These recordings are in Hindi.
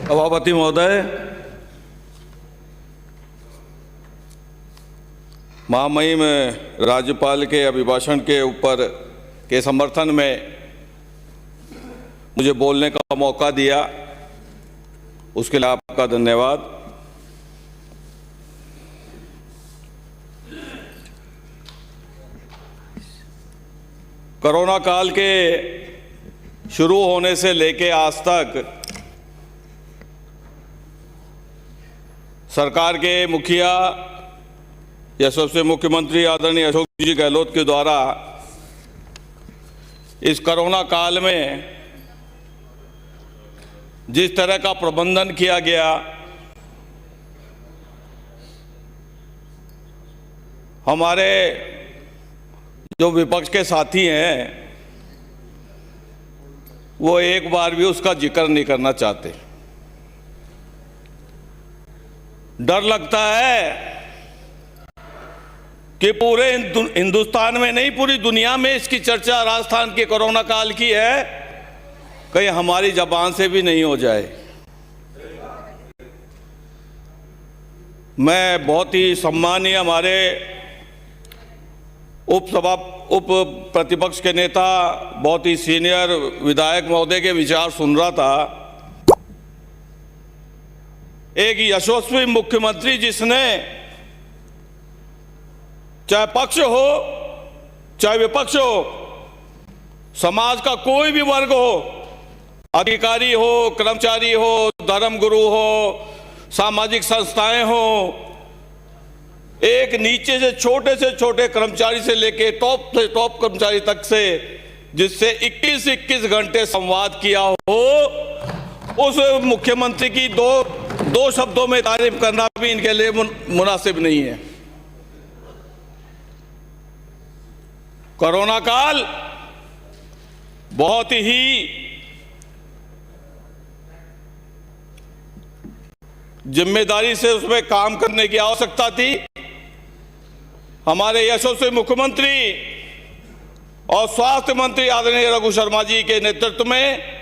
सभापति महोदय, महामहिम राज्यपाल के अभिभाषण के ऊपर के समर्थन में मुझे बोलने का मौका दिया, उसके लिए आपका धन्यवाद। कोरोना काल के शुरू होने से लेकर आज तक सरकार के मुखिया यशस्वी मुख्यमंत्री आदरणीय अशोक जी गहलोत के द्वारा इस कोरोना काल में जिस तरह का प्रबंधन किया गया, हमारे जो विपक्ष के साथी हैं वो एक बार भी उसका जिक्र नहीं करना चाहते। डर लगता है कि पूरे हिंदुस्तान में नहीं, पूरी दुनिया में इसकी चर्चा राजस्थान के कोरोना काल की है, कहीं हमारी जबान से भी नहीं हो जाए। मैं बहुत ही सम्मानीय हमारे उप प्रतिपक्ष के नेता, बहुत ही सीनियर विधायक महोदय के विचार सुन रहा था। एक यशस्वी मुख्यमंत्री जिसने चाहे पक्ष हो चाहे विपक्ष हो, समाज का कोई भी वर्ग हो, अधिकारी हो, कर्मचारी हो, धर्मगुरु हो, सामाजिक संस्थाएं हो, एक नीचे से छोटे कर्मचारी से लेके टॉप से टॉप कर्मचारी तक से जिससे 21 घंटे संवाद किया हो, उस मुख्यमंत्री की दो शब्दों में तारीफ करना भी इनके लिए मुनासिब नहीं है। कोरोना काल बहुत ही जिम्मेदारी से उसमें काम करने की आवश्यकता थी। हमारे यशस्वी मुख्यमंत्री और स्वास्थ्य मंत्री आदरणीय रघु शर्मा जी के नेतृत्व में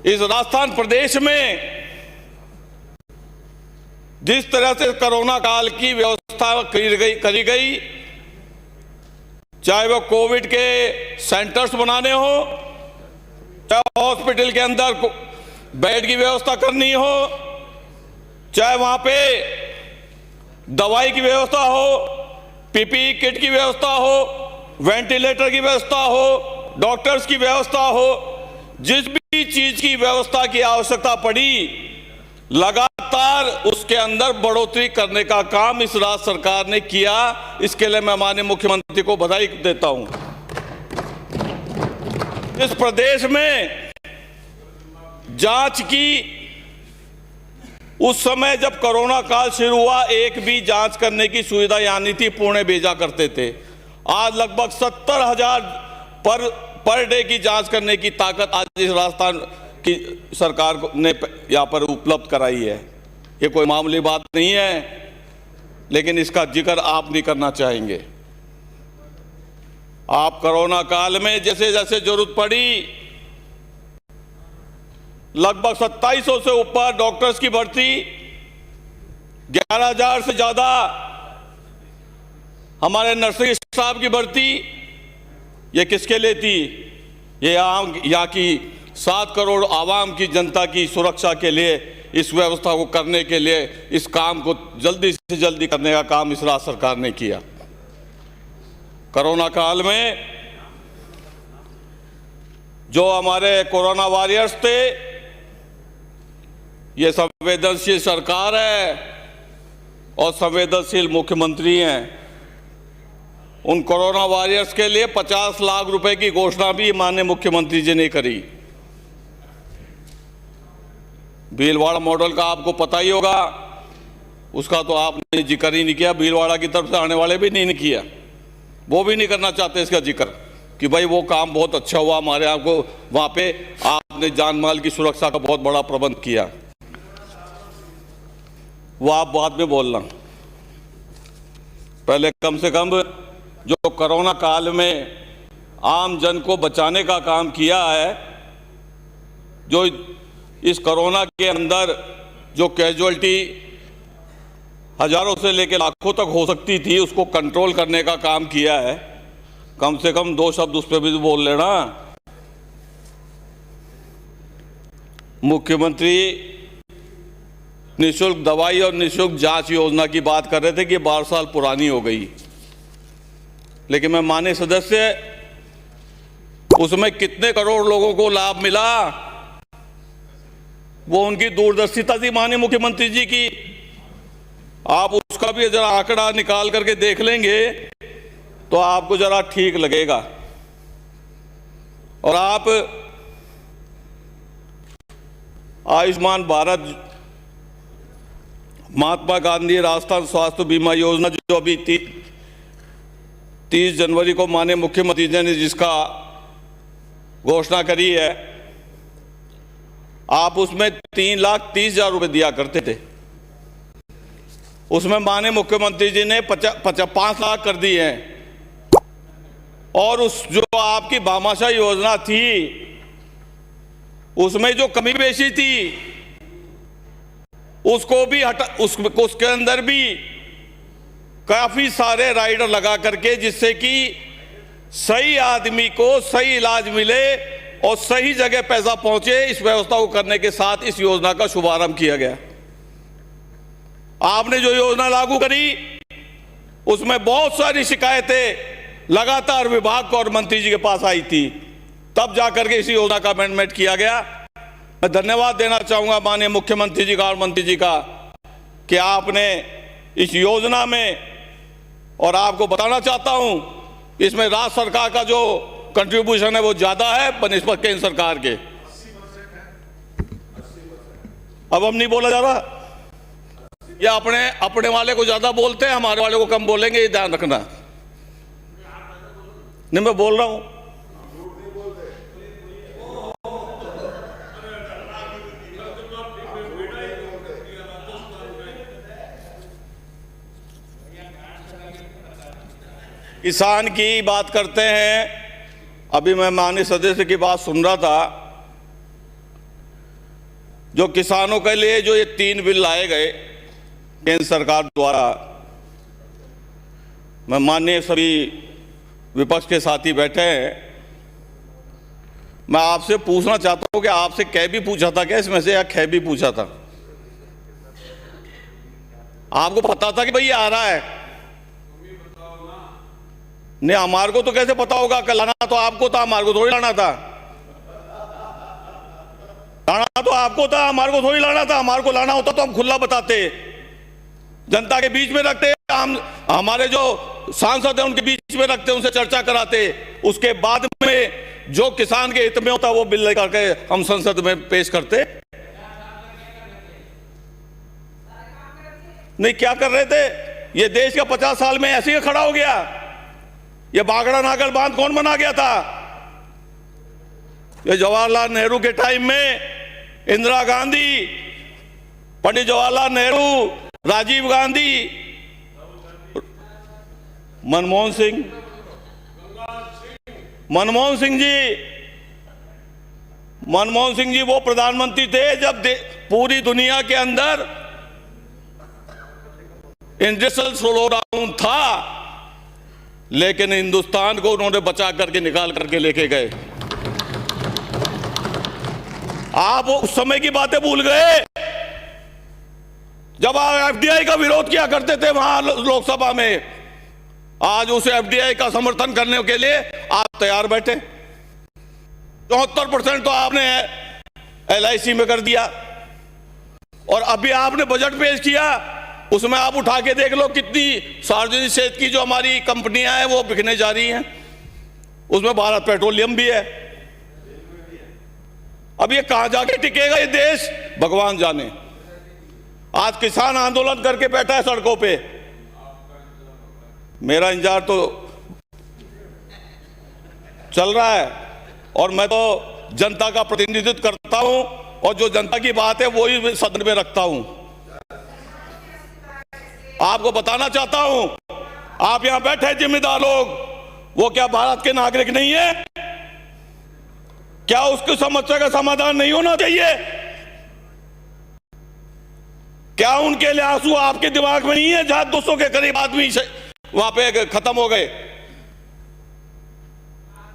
इस राजस्थान प्रदेश में जिस तरह से कोरोना काल की व्यवस्था करी गई, चाहे वो कोविड के सेंटर्स बनाने हो, चाहे हॉस्पिटल के अंदर बेड की व्यवस्था करनी हो, चाहे वहां पे दवाई की व्यवस्था हो, पीपीई किट की व्यवस्था हो, वेंटिलेटर की व्यवस्था हो, डॉक्टर्स की व्यवस्था हो, जिस भी चीज की व्यवस्था की आवश्यकता पड़ी, लगातार उसके अंदर बढ़ोतरी करने का काम इस राज्य सरकार ने किया। इसके लिए मैं माननीय मुख्यमंत्री को बधाई देता हूं। इस प्रदेश में जांच की उस समय जब कोरोना काल शुरू हुआ, एक भी जांच करने की सुविधा यहां नहीं थी, पुणे भेजा करते थे। आज लगभग 70,000 पर डे की जांच करने की ताकत आज इस राजस्थान की सरकार ने यहां पर उपलब्ध कराई है। ये कोई मामूली बात नहीं है, लेकिन इसका जिक्र आप नहीं करना चाहेंगे। आप कोरोना काल में जैसे जैसे जरूरत पड़ी, लगभग 2700 से ऊपर डॉक्टर्स की भर्ती, 11,000 से ज्यादा हमारे नर्सिंग स्टाफ की भर्ती, ये किसके लिए थी? ये यहाँ की 7 करोड़ आवाम की जनता की सुरक्षा के लिए, इस व्यवस्था को करने के लिए, इस काम को जल्दी से जल्दी करने का काम इस राज्य सरकार ने किया। कोरोना काल में जो हमारे कोरोना वॉरियर्स थे, ये संवेदनशील सरकार है और संवेदनशील मुख्यमंत्री हैं। उन कोरोना वॉरियर्स के लिए 50 लाख रुपए की घोषणा भी माननीय मुख्यमंत्री जी ने करी। भीलवाड़ा मॉडल का आपको पता ही होगा, उसका तो आपने जिक्र ही नहीं किया। भीलवाड़ा की तरफ से आने वाले भी नहीं किया, वो भी नहीं करना चाहते इसका जिक्र कि भाई वो काम बहुत अच्छा हुआ हमारे आपको, वहां पे आपने जान माल की सुरक्षा का बहुत बड़ा प्रबंध किया। वो आप बाद में बोलना, पहले कम से कम जो कोरोना काल में आम जन को बचाने का काम किया है, जो इस कोरोना के अंदर जो कैजुअल्टी हजारों से लेकर लाखों तक हो सकती थी, उसको कंट्रोल करने का काम किया है। कम से कम 2 शब्द उस पर भी बोल लेना। मुख्यमंत्री निःशुल्क दवाई और निःशुल्क जांच योजना की बात कर रहे थे कि 12 साल पुरानी हो गई, लेकिन मैं माननीय सदस्य, उसमें कितने करोड़ लोगों को लाभ मिला, वो उनकी दूरदर्शिता थी माननीय मुख्यमंत्री जी की। आप उसका भी जरा आंकड़ा निकाल करके देख लेंगे तो आपको जरा ठीक लगेगा। और आप आयुष्मान भारत, महात्मा गांधी राष्ट्रीय स्वास्थ्य बीमा योजना, जो अभी 30 जनवरी को माननीय मुख्यमंत्री जी ने जिसका घोषणा करी है, आप उसमें 3,30,000 रुपये दिया करते थे। उसमें माननीय मुख्यमंत्री जी ने 5 लाख कर दिए हैं। और उस जो आपकी भामाशाह योजना थी, उसमें जो कमी पेशी थी, उसको भी उसके अंदर भी काफी सारे राइडर लगा करके, जिससे कि सही आदमी को सही इलाज मिले और सही जगह पैसा पहुंचे, इस व्यवस्था को करने के साथ इस योजना का शुभारंभ किया गया। आपने जो योजना लागू करी, उसमें बहुत सारी शिकायतें लगातार विभाग और मंत्री जी के पास आई थी, तब जाकर के इस योजना का अमेंडमेंट किया गया। मैं धन्यवाद देना चाहूंगा माननीय मुख्यमंत्री जी का और मंत्री जी का कि आपने इस योजना में, और आपको बताना चाहता हूं, इसमें राज्य सरकार का जो कंट्रीब्यूशन है वो ज्यादा है बनिस्बत केंद्र सरकार के। अब हम नहीं बोला जा रहा, ये अपने वाले को ज्यादा बोलते हैं, हमारे वाले को कम बोलेंगे, ये ध्यान रखना। नहीं, मैं बोल रहा हूं। किसान की बात करते हैं। अभी मैं माननीय सदस्य की बात सुन रहा था, जो किसानों के लिए जो ये 3 बिल लाए गए केंद्र सरकार द्वारा, मैं माननीय सभी विपक्ष के साथी बैठे हैं, मैं आपसे पूछना चाहता हूं कि आपसे कै भी पूछा था क्या इसमें से, या खे भी पूछा था? आपको पता था कि भाई ये आ रहा है? नहीं, हमारे को तो कैसे पता होगा? कि लाना तो आपको था, हमारे को थोड़ी लाना था। लाना तो आपको था, हमारे को थोड़ी लाना था। हमारे को लाना होता तो हम खुला बताते, जनता के बीच में रखते, हम हमारे जो सांसद हैं उनके बीच में रखते, उनसे चर्चा कराते, उसके बाद में जो किसान के हित में होता वो बिल लेकर के हम संसद में पेश करते। नहीं, क्या कर रहे थे? ये देश का 50 साल में ऐसे ही खड़ा हो गया। ये बागड़ा नागल बांध कौन बना गया था? ये जवाहरलाल नेहरू के टाइम में इंदिरा गांधी, पंडित जवाहरलाल नेहरू, राजीव गांधी, मनमोहन सिंह जी वो प्रधानमंत्री थे जब पूरी दुनिया के अंदर इंडस्ट्रियल स्लोडाउन था, लेकिन हिंदुस्तान को उन्होंने बचा करके निकाल करके लेके गए। आप उस समय की बातें भूल गए जब आप एफडीआई का विरोध किया करते थे वहां लोकसभा में। आज उस एफडीआई का समर्थन करने के लिए आप तैयार बैठे। 74% तो आपने एलआईसी में कर दिया, और अभी आपने बजट पेश किया, उसमें आप उठा के देख लो कितनी सार्वजनिक क्षेत्र की जो हमारी कंपनियां हैं वो बिकने जा रही हैं। उसमें भारत पेट्रोलियम भी है। अब ये कहां जाके टिकेगा ये देश, भगवान जाने। आज किसान आंदोलन करके बैठा है सड़कों पे। मेरा इंतजार तो चल रहा है, और मैं तो जनता का प्रतिनिधित्व करता हूं, और जो जनता की बात है वो ही सदन में रखता हूं। आपको बताना चाहता हूं, आप यहां बैठे जिम्मेदार लोग, वो क्या भारत के नागरिक नहीं है? क्या उसकी समस्या का समाधान नहीं होना चाहिए? क्या उनके लिए आंसू आपके दिमाग में नहीं है जहां 200 के करीब आदमी वहां पे खत्म हो गए?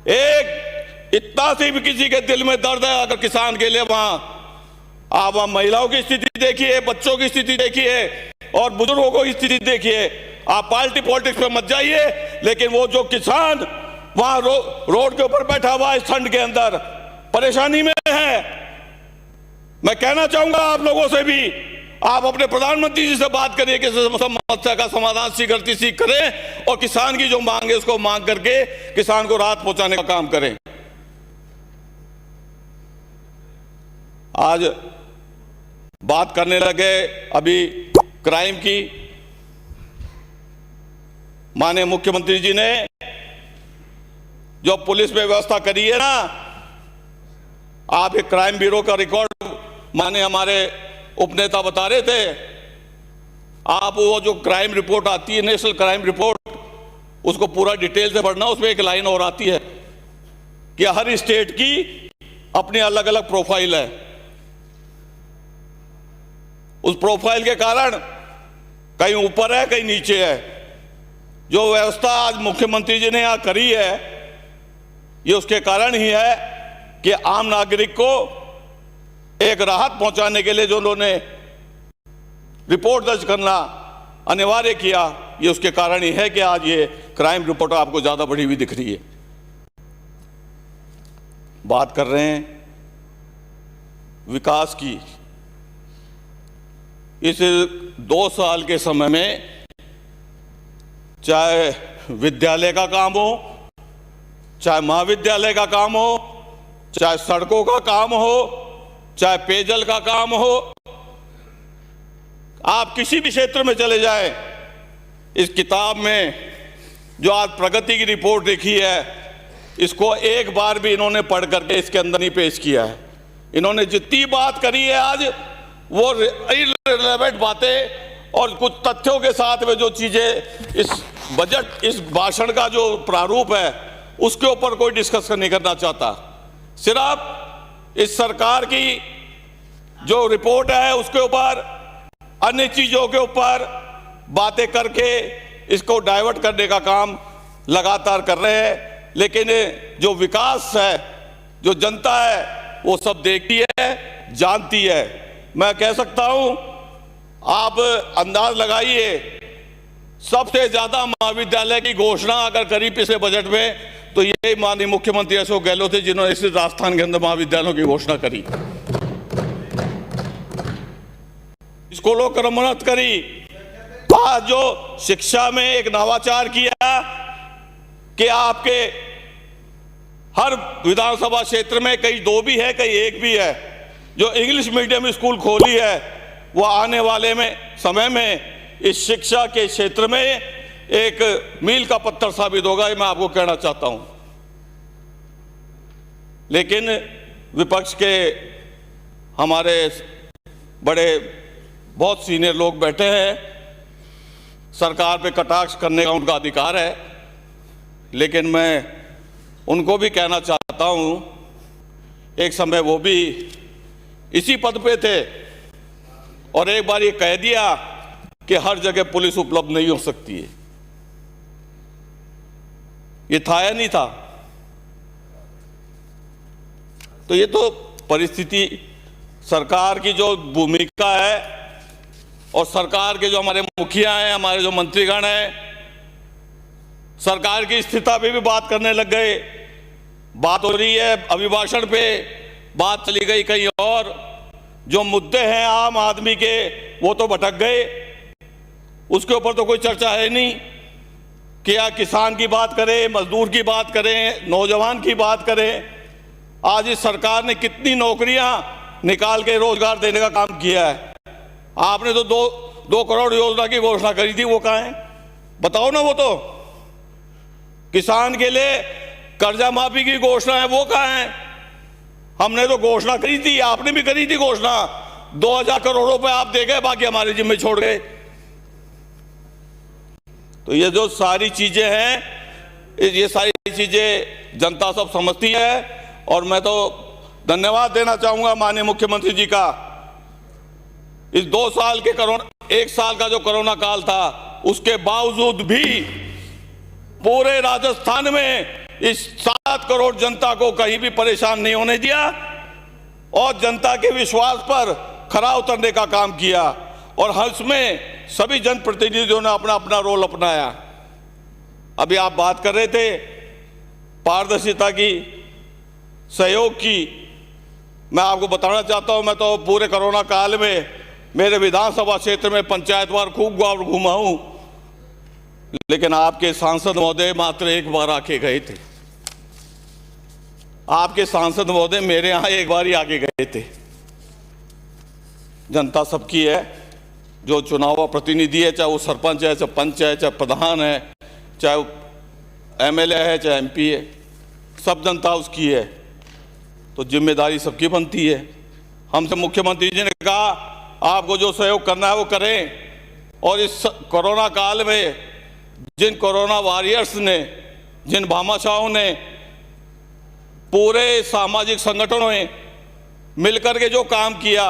एक इतना सी भी किसी के दिल में दर्द है अगर किसान के लिए, वहां आप वहां महिलाओं की स्थिति देखिए, बच्चों की स्थिति देखिए और बुजुर्गों की स्थिति देखिए। आप पार्टी पॉलिटिक्स पे मत जाइए, लेकिन वो जो किसान वहां रोड के ऊपर बैठा हुआ इस ठंड के अंदर परेशानी में है, मैं कहना चाहूंगा आप लोगों से भी, आप अपने प्रधानमंत्री जी से बात करिए कि समस्या का समाधान शीघ्र करें और किसान की जो मांग है उसको मांग करके किसान को राहत पहुंचाने का काम करें। आज बात करने लगे अभी क्राइम की। माननीय मुख्यमंत्री जी ने जो पुलिस में व्यवस्था करी है ना, आप एक क्राइम ब्यूरो का रिकॉर्ड माने हमारे उपनेता बता रहे थे, आप वो जो क्राइम रिपोर्ट आती है, नेशनल क्राइम रिपोर्ट, उसको पूरा डिटेल से पढ़ना। उसमें एक लाइन और आती है कि हर स्टेट की अपनी अलग अलग प्रोफाइल है। उस प्रोफाइल के कारण कहीं ऊपर है कहीं नीचे है। जो व्यवस्था आज मुख्यमंत्री जी ने यहां करी है, ये उसके कारण ही है कि आम नागरिक को एक राहत पहुंचाने के लिए जो उन्होंने रिपोर्ट दर्ज करना अनिवार्य किया, ये उसके कारण ही है कि आज ये क्राइम रिपोर्ट आपको ज्यादा बढ़ी हुई दिख रही है। बात कर रहे हैं विकास की। इस 2 साल के समय में चाहे विद्यालय का काम हो, चाहे महाविद्यालय का काम हो, चाहे सड़कों का काम हो, चाहे पेयजल का काम हो, आप किसी भी क्षेत्र में चले जाएं, इस किताब में जो आज प्रगति की रिपोर्ट देखी है, इसको एक बार भी इन्होंने पढ़ करके इसके अंदर नहीं पेश किया है। इन्होंने जितनी बात करी है आज, वो इररिलेवेंट बातें और कुछ तथ्यों के साथ में जो चीजें इस बजट, इस भाषण का जो प्रारूप है, उसके ऊपर कोई डिस्कशन नहीं करना चाहता। सिर्फ इस सरकार की जो रिपोर्ट है उसके ऊपर, अन्य चीजों के ऊपर बातें करके इसको डाइवर्ट करने का काम लगातार कर रहे हैं। लेकिन जो विकास है, जो जनता है, वो सब देखती है, जानती है। मैं कह सकता हूं, आप अंदाज लगाइए, सबसे ज्यादा महाविद्यालय की घोषणा अगर करी पिछले बजट में तो ये माननीय मुख्यमंत्री अशोक गहलोत थे, जिन्होंने इस राजस्थान के अंदर महाविद्यालयों की घोषणा करी, स्कूलों की मरम्मत करी। आज जो शिक्षा में एक नवाचार किया कि आपके हर विधानसभा क्षेत्र में कहीं 2 भी है, कहीं 1 भी है, जो इंग्लिश मीडियम स्कूल खोली है, वो आने वाले समय में इस शिक्षा के क्षेत्र में एक मील का पत्थर साबित होगा, ये मैं आपको कहना चाहता हूं। लेकिन विपक्ष के हमारे बड़े बहुत सीनियर लोग बैठे हैं, सरकार पे कटाक्ष करने का उनका अधिकार है, लेकिन मैं उनको भी कहना चाहता हूं, एक समय वो भी इसी पद पे थे और एक बार ये कह दिया कि हर जगह पुलिस उपलब्ध नहीं हो सकती है। ये था या नहीं था? तो ये तो परिस्थिति, सरकार की जो भूमिका है और सरकार के जो हमारे मुखिया हैं, हमारे जो मंत्रीगण हैं, सरकार की स्थिति पे भी बात करने लग गए। बात हो रही है अभिभाषण पे, बात चली गई कहीं और। जो मुद्दे हैं आम आदमी के, वो तो भटक गए, उसके ऊपर तो कोई चर्चा है नहीं। क्या किसान की बात करें, मजदूर की बात करें, नौजवान की बात करें। आज इस सरकार ने कितनी नौकरियां निकाल के रोजगार देने का काम किया है। आपने तो 2 करोड़ योजना की घोषणा करी थी, वो कहां है? बताओ ना। वो तो किसान के लिए कर्जा माफी की घोषणा है, वो कहां है? हमने तो घोषणा करी थी, आपने भी करी थी घोषणा, 2000 करोड़ रुपए आप दे गए, बाकी हमारे जिम्मे छोड़ गए। तो ये जो सारी चीजें हैं, ये सारी चीजें जनता सब समझती है। और मैं तो धन्यवाद देना चाहूंगा माननीय मुख्यमंत्री जी का इस 2 साल के कोरोना, 1 साल का जो कोरोना काल था, उसके बावजूद भी पूरे राजस्थान में इस 7 करोड़ जनता को कहीं भी परेशान नहीं होने दिया और जनता के विश्वास पर खरा उतरने का काम किया। और इसमें सभी जनप्रतिनिधियों ने अपना अपना रोल अपनाया। अभी आप बात कर रहे थे पारदर्शिता की, सहयोग की। मैं आपको बताना चाहता हूं, मैं तो पूरे कोरोना काल में मेरे विधानसभा क्षेत्र में पंचायतवार खूब घूमा हूं, लेकिन आपके सांसद महोदय मात्र एक बार आके गए थे। आपके सांसद महोदय मेरे यहां एक बार ही आके गए थे। जनता सबकी है, जो चुनाव प्रतिनिधि है, चाहे वो सरपंच है, चाहे पंच है, चाहे प्रधान है, चाहे वो एमएलए है, चाहे एमपी है, सब जनता उसकी है, तो जिम्मेदारी सबकी बनती है। हमसे मुख्यमंत्री जी ने कहा आपको जो सहयोग करना है वो करें। और इस कोरोना काल में जिन कोरोना वॉरियर्स ने, जिन भामाशाहों ने, पूरे सामाजिक संगठनों ने मिलकर के जो काम किया,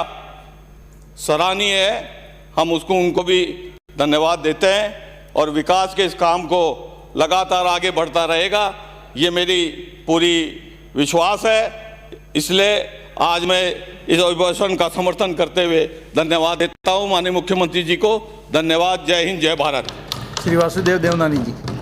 सराहनीय है। हम उनको भी धन्यवाद देते हैं और विकास के इस काम को लगातार आगे बढ़ता रहेगा, ये मेरी पूरी विश्वास है। इसलिए आज मैं इस अभिभाषण का समर्थन करते हुए धन्यवाद देता हूं माननीय मुख्यमंत्री जी को। धन्यवाद। जय हिंद, जय भारत। श्री वासुदेव देवनानी जी।